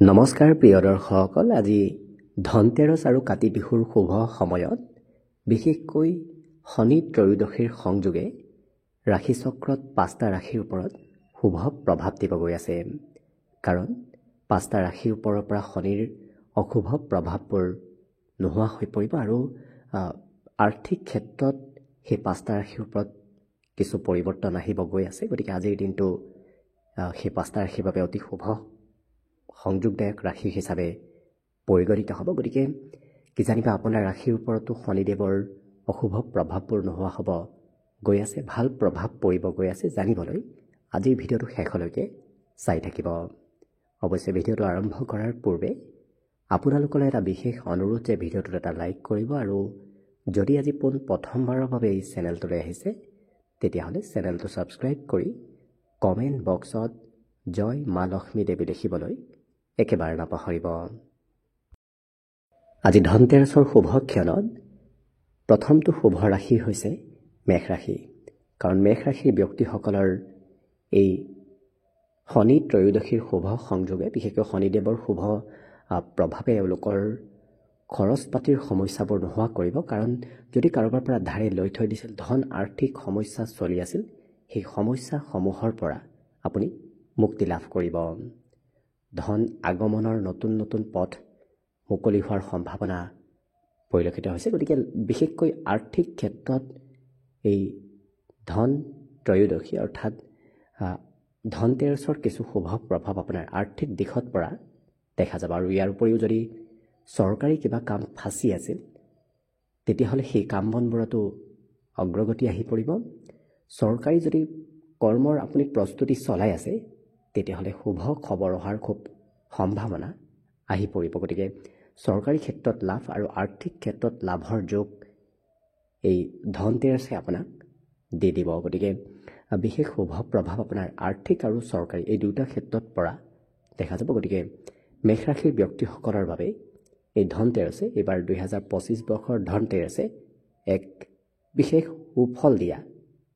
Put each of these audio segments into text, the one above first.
নমস্কাৰ প্ৰিয় দৰ্শকসকল, আজি ধনতেৰছ আৰু কাতি বিহুৰ শুভ সময়ত বিশেষকৈ শনি ত্ৰয়োদশীৰ সংযোগে ৰাশি চক্ৰত 5টা ৰাশিৰ ওপৰত শুভ প্ৰভাৱ দিব গৈ আছে। কাৰণ 5টা ৰাশিৰ ওপৰৰ পৰা শনিৰ অশুভ প্ৰভাৱবোৰ নোহোৱা হৈ পৰিব আৰু আৰ্থিক ক্ষেত্ৰত সেই 5টা ৰাশিৰ ওপৰত কিছু পৰিৱৰ্তন আহিব গৈ আছে। গতিকে আজিৰ দিনটো সেই 5টা ৰাশিৰ বাবে অতি শুভ সংযোগদায়ক ৰাশি হিচাপে পৰিগণিত হ'ব। গতিকে কিজানিবা আপোনাৰ ৰাশিৰ ওপৰতো শনিদেৱৰ অশুভ প্ৰভাৱবোৰ নোহোৱা হ'ব গৈ আছে, ভাল প্ৰভাৱ পৰিব গৈ আছে। জানিবলৈ আজিৰ ভিডিঅ'টো শেষলৈকে চাই থাকিব। অৱশ্যে ভিডিঅ'টো আৰম্ভ কৰাৰ পূৰ্বে আপোনালোকলৈ এটা বিশেষ অনুৰোধ যে ভিডিঅ'টোত এটা লাইক কৰিব আৰু যদি আজি প্ৰথমবাৰৰ বাবে এই চেনেলটোলৈ আহিছে তেতিয়াহ'লে চেনেলটো ছাবস্ক্ৰাইব কৰি কমেণ্ট বক্সত জয় মা লক্ষ্মী দেৱী লিখিবলৈ একেবাৰে নাপাহৰিব। আজি ধনতেৰছৰ শুভ ক্ষণত প্ৰথমটো শুভ ৰাশি হৈছে মেষ ৰাশি। কাৰণ মেষ ৰাশিৰ ব্যক্তিসকলৰ এই শনি ত্ৰয়োদশীৰ শুভ সংযোগে, বিশেষকৈ শনিদেৱৰ শুভ প্ৰভাৱে এওঁলোকৰ খৰচ পাতিৰ সমস্যাবোৰ নোহোৱা কৰিব। কাৰণ যদি কাৰোবাৰ পৰা ধাৰে লৈ থৈ দিছিল, ধন আৰ্থিক সমস্যা চলি আছিল, সেই সমস্যাসমূহৰ পৰা আপুনি মুক্তি লাভ কৰিব। ধন আগমনৰ নতুন নতুন পথ মুকলি হোৱাৰ সম্ভাৱনা পৰিলক্ষিত হৈছে। গতিকে বিশেষকৈ আৰ্থিক ক্ষেত্ৰত এই ধন ত্ৰয়োদশী অৰ্থাৎ ধনতেৰছৰ কিছু শুভ প্ৰভাৱ আপোনাৰ আৰ্থিক দিশত পৰা দেখা যাব। আৰু ইয়াৰ উপৰিও যদি চৰকাৰী কিবা কাম ফাঁচি আছিল তেতিয়াহ'লে সেই কাম বনবোৰতো অগ্ৰগতি আহি পৰিব। চৰকাৰী যদি কৰ্মৰ আপুনি প্ৰস্তুতি চলাই আছে তেতিয়াহ'লে শুভ খবৰ অহাৰ খুব সম্ভাৱনা আহি পৰিব। গতিকে চৰকাৰী ক্ষেত্ৰত লাভ আৰু আৰ্থিক ক্ষেত্ৰত লাভৰ যোগ এই ধনতেৰছে আপোনাক দি দিব। গতিকে বিশেষ শুভ প্ৰভাৱ আপোনাৰ আৰ্থিক আৰু চৰকাৰী এই দুয়োটা ক্ষেত্ৰত পৰা দেখা যাব। গতিকে মেষ ৰাশিৰ ব্যক্তিসকলৰ বাবে এই ধনতেৰছে, এইবাৰ 2025 বৰ্ষৰ ধনতেৰছে এক বিশেষ সুফল দিয়া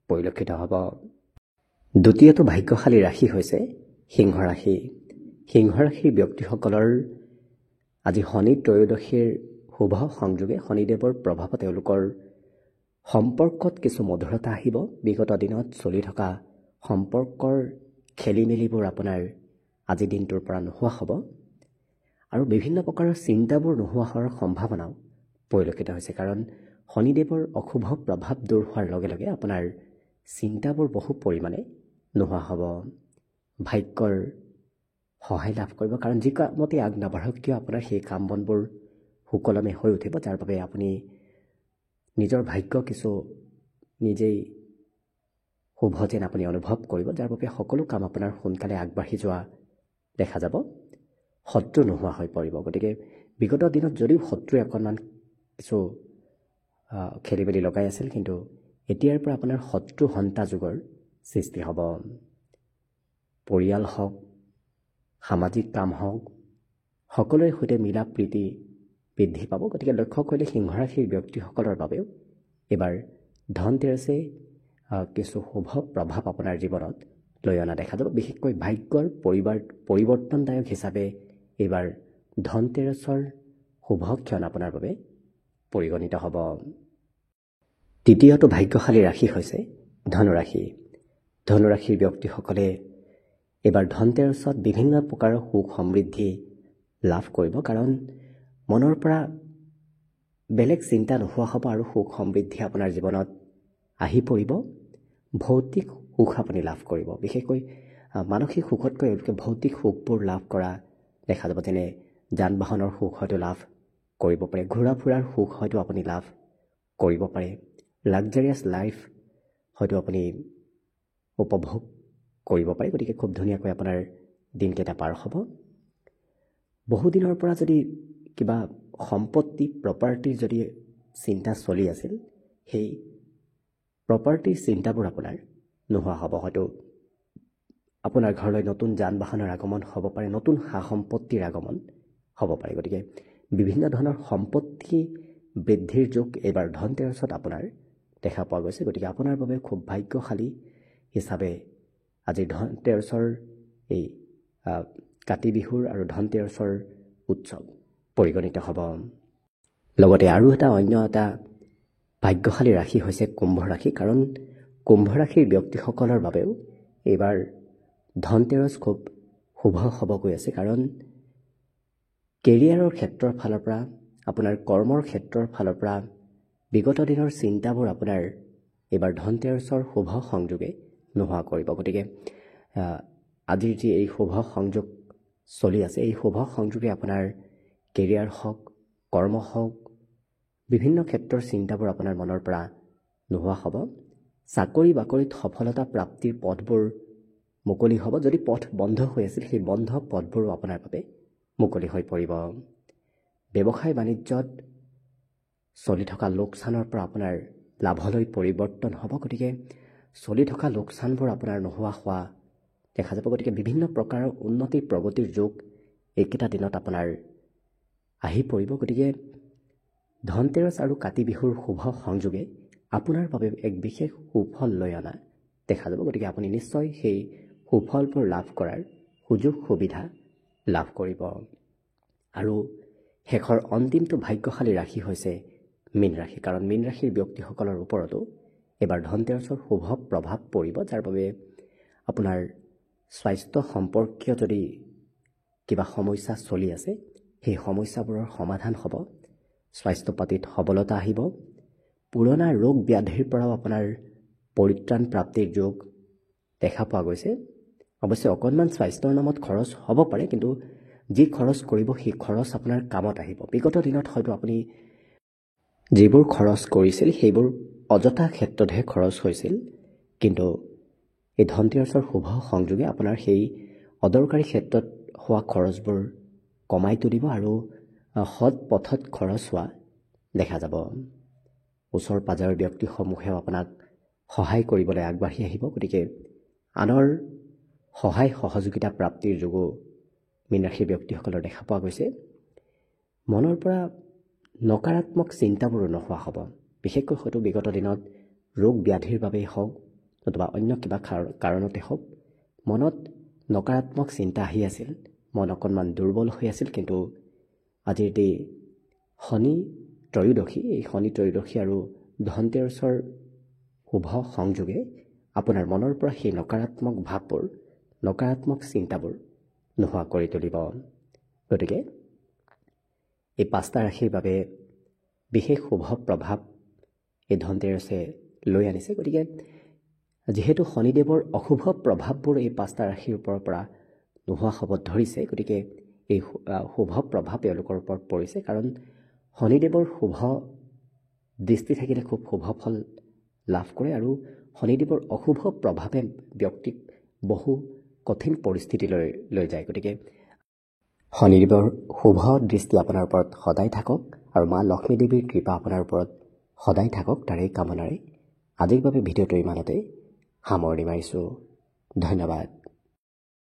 পৰিলক্ষিত হ'ব। দ্বিতীয়টো ভাগ্যশালী ৰাশি হৈছে সিংহ ৰাশি। সিংহ ৰাশিৰ ব্যক্তিসকলৰ আজি শনি ত্ৰয়োদশীৰ শুভ সংযোগে শনিদেৱৰ প্ৰভাৱত তেওঁলোকৰ সম্পৰ্কত কিছু মধুৰতা আহিব। বিগত দিনত চলি থকা সম্পৰ্কৰ খেলি মেলিবোৰ আপোনাৰ আজিৰ দিনটোৰ পৰা নোহোৱা হ'ব আৰু বিভিন্ন প্ৰকাৰৰ চিন্তাবোৰ নোহোৱা হোৱাৰ সম্ভাৱনাও পৰিলক্ষিত হৈছে। কাৰণ শনিদেৱৰ অশুভ প্ৰভাৱ দূৰ হোৱাৰ লগে লগে আপোনাৰ চিন্তাবোৰ বহু পৰিমাণে নোহোৱা হ'ব। ভাগ্যৰ সহায় লাভ কৰিব। কাৰণ যি কামতে আগ নাবাঢ়ক কিয় আপোনাৰ সেই কাম বনবোৰ সুকলমে হৈ উঠিব, যাৰ বাবে আপুনি নিজৰ ভাগ্য কিছু নিজেই শুভ যেন আপুনি অনুভৱ কৰিব, যাৰ বাবে সকলো কাম আপোনাৰ সোনকালে আগবাঢ়ি যোৱা দেখা যাব। শত্ৰু নোহোৱা হৈ পৰিব। গতিকে বিগত দিনত যদিও শত্ৰুৱে অকণমান কিছু খেলি মেলি লগাই আছিল, কিন্তু এতিয়াৰ পৰা আপোনাৰ শত্ৰু হন্তা যুগৰ সৃষ্টি হ'ব। পৰিয়াল হওক, সামাজিক কাম হওক, সকলোৰে সৈতে মিলা প্ৰীতি বৃদ্ধি পাব। গতিকে লক্ষ্য কৰিলে সিংহ ৰাশিৰ ব্যক্তিসকলৰ বাবেও এইবাৰ ধনতেৰছে কিছু শুভ প্ৰভাৱ আপোনাৰ জীৱনত লৈ অনা দেখা যাব। বিশেষকৈ ভাগ্যৰ পৰিৱৰ্তনদায়ক হিচাপে এইবাৰ ধনতেৰছৰ শুভ ক্ষণ আপোনাৰ বাবে পৰিগণিত হ'ব। তৃতীয়টো ভাগ্যশালী ৰাশি হৈছে ধনুৰাশি। ধনুৰাশিৰ ব্যক্তিসকলে এইবাৰ ধনতেৰছত বিভিন্ন প্ৰকাৰৰ সুখ সমৃদ্ধি লাভ কৰিব। কাৰণ মনৰ পৰা বেলেগ চিন্তা নোহোৱা হ'ব আৰু সুখ সমৃদ্ধি আপোনাৰ জীৱনত আহি পৰিব। ভৌতিক সুখ আপুনি লাভ কৰিব। বিশেষকৈ মানসিক সুখতকৈ এওঁলোকে ভৌতিক সুখবোৰ লাভ কৰা দেখা যাব। যেনে যান বাহনৰ সুখ হয়তো লাভ কৰিব পাৰে, ঘূৰা ফুৰাৰ সুখ হয়তো আপুনি লাভ কৰিব পাৰে, লাক্সাৰিয়াছ লাইফ হয়তো আপুনি উপভোগ কৰিব পাৰে। গতিকে খুব ধুনীয়াকৈ আপোনাৰ দিনকেইটা পাৰ হ'ব। বহুদিনৰ পৰা যদি কিবা সম্পত্তি প্ৰপাৰ্টিৰ যদি চিন্তা চলি আছিল, সেই প্ৰপাৰ্টিৰ চিন্তাবোৰ আপোনাৰ নোহোৱা হ'ব। হয়তো আপোনাৰ ঘৰলৈ নতুন যান বাহনৰ আগমন হ'ব পাৰে, নতুন সা সম্পত্তিৰ আগমন হ'ব পাৰে। গতিকে বিভিন্ন ধৰণৰ সম্পত্তি বৃদ্ধিৰ যোগ এইবাৰ ধনতেৰছত আপোনাৰ দেখা পোৱা গৈছে। গতিকে আপোনাৰ বাবে খুব ভাগ্যশালী হিচাপে আজি ধনতেৰছৰ এই কাতি বিহুৰ আৰু ধনতেৰছৰ উৎসৱ পৰিগণিত হ'ব। লগতে আৰু অন্য এটা ভাগ্যশালী ৰাশি হৈছে কুম্ভ ৰাশি, কাৰণ কুম্ভ ৰাশিৰ ব্যক্তিসকলৰ বাবেও এইবাৰ ধনতেৰছ খুব শুভ হ'ব গৈ আছে। কাৰণ কেৰিয়াৰৰ ক্ষেত্ৰৰ ফালৰ পৰা, আপোনাৰ কৰ্মৰ ক্ষেত্ৰৰ ফালৰ পৰা বিগত দিনৰ চিন্তাবোৰ আপোনাৰ এইবাৰ ধনতেৰছৰ শুভ সংযোগে নোহোৱা কৰিব। গতিকে আজিৰ যি এই শুভ সংযোগ চলি আছে, এই শুভ সংযোগে আপোনাৰ কেৰিয়াৰ হওক, কৰ্ম হওক, বিভিন্ন ক্ষেত্ৰৰ চিন্তাবোৰ আপোনাৰ মনৰ পৰা নোহোৱা হ'ব। চাকৰি বাকৰিত সফলতা প্ৰাপ্তিৰ পথবোৰ মুকলি হ'ব। যদি পথ বন্ধ হৈ আছিল, সেই বন্ধ পথবোৰো আপোনাৰ বাবে মুকলি হৈ পৰিব। ব্যৱসায় বাণিজ্যত চলি থকা লোকচানৰ পৰা আপোনাৰ লাভলৈ পৰিৱৰ্তন হ'ব। গতিকে চলি থকা লোকচানবোৰ আপোনাৰ নোহোৱা হোৱা দেখা যাব। গতিকে বিভিন্ন প্ৰকাৰৰ উন্নতি প্ৰগতিৰ যোগ এইকেইটা দিনত আপোনাৰ আহি পৰিব। গতিকে ধনতেৰছ আৰু কাতি বিহুৰ শুভ সংযোগে আপোনাৰ বাবে এক বিশেষ সুফল লৈ অনা দেখা যাব। গতিকে আপুনি নিশ্চয় সেই সুফলবোৰ লাভ কৰাৰ সুযোগ সুবিধা লাভ কৰিব। আৰু শেষৰ অন্তিমটো ভাগ্যশালী ৰাশি হৈছে মীন ৰাশি, কাৰণ মীন ৰাশিৰ ব্যক্তিসকলৰ ওপৰতো এইবাৰ ধনতেৰছৰ শুভ প্ৰভাৱ পৰিব, যাৰ বাবে আপোনাৰ স্বাস্থ্য সম্পৰ্কীয় যদি কিবা সমস্যা চলি আছে, সেই সমস্যাবোৰৰ সমাধান হ'ব। স্বাস্থ্য পাতিত সবলতা আহিব। পুৰণা ৰোগ ব্যাধিৰ পৰাও আপোনাৰ পৰিত্ৰাণ প্ৰাপ্তিৰ যোগ দেখা পোৱা গৈছে। অৱশ্যে অকণমান স্বাস্থ্যৰ নামত খৰচ হ'ব পাৰে, কিন্তু যি খৰচ কৰিব সেই খৰচ আপোনাৰ কামত আহিব। বিগত দিনত হয়তো আপুনি যিবোৰ খৰচ কৰিছিল সেইবোৰ অযথা ক্ষেত্ৰতহে খৰচ হৈছিল, কিন্তু এই ধনতেৰছৰ শুভ সংযোগে আপোনাৰ সেই অদৰকাৰী ক্ষেত্ৰত হোৱা খৰচবোৰ কমাই তুলিব আৰু সৎ পথত খৰচ হোৱা দেখা যাব। ওচৰ পাজৰৰ ব্যক্তিসমূহেও আপোনাক সহায় কৰিবলৈ আগবাঢ়ি আহিব। গতিকে আনৰ সহায় সহযোগিতা প্ৰাপ্তিৰ যোগো মীন ৰাশিৰ ব্যক্তিসকলৰ দেখা পোৱা গৈছে। মনৰ পৰা নকাৰাত্মক চিন্তাবোৰো নোহোৱা হ'ব। বিশেষকৈ হয়তো বিগত দিনত ৰোগ ব্যাধিৰ বাবেই হওক নতুবা অন্য কিবা কাৰণতে হওক মনত নকাৰাত্মক চিন্তা আহি আছিল, মন অকণমান দুৰ্বল হৈ আছিল। কিন্তু আজিৰ যি শনি ত্ৰয়োদশী, এই শনি ত্ৰয়োদশী আৰু ধনতেৰছৰ শুভ সংযোগে আপোনাৰ মনৰ পৰা সেই নকাৰাত্মক ভাৱবোৰ, নকাৰাত্মক চিন্তাবোৰ নোহোৱা কৰি তুলিব। গতিকে এই 5টা ৰাশিৰ বাবে বিশেষ শুভ প্ৰভাৱ এই ধনতেৰছে লৈ আনিছে। গতিকে যিহেতু শনিদেৱৰ অশুভ প্ৰভাৱবোৰ এই 5টা ৰাশিৰ ওপৰৰ পৰা নোহোৱা হ'ব ধৰিছে, গতিকে এই শুভ প্ৰভাৱ তেওঁলোকৰ ওপৰত পৰিছে। কাৰণ শনিদেৱৰ শুভ দৃষ্টি থাকিলে খুব শুভ ফল লাভ কৰে, আৰু শনিদেৱৰ অশুভ প্ৰভাৱে ব্যক্তিক বহু কঠিন পৰিস্থিতিলৈ লৈ যায়। গতিকে শনিদেৱৰ শুভ দৃষ্টি আপোনাৰ ওপৰত সদায় থাকক আৰু মা লক্ষ্মী দেৱীৰ কৃপা আপোনাৰ ওপৰত সদায় থাকক, তাৰেই কামনাৰে আজিৰ বাবে ভিডিঅ'টো ইমানতে সামৰণি মাৰিছোঁ। ধন্যবাদ।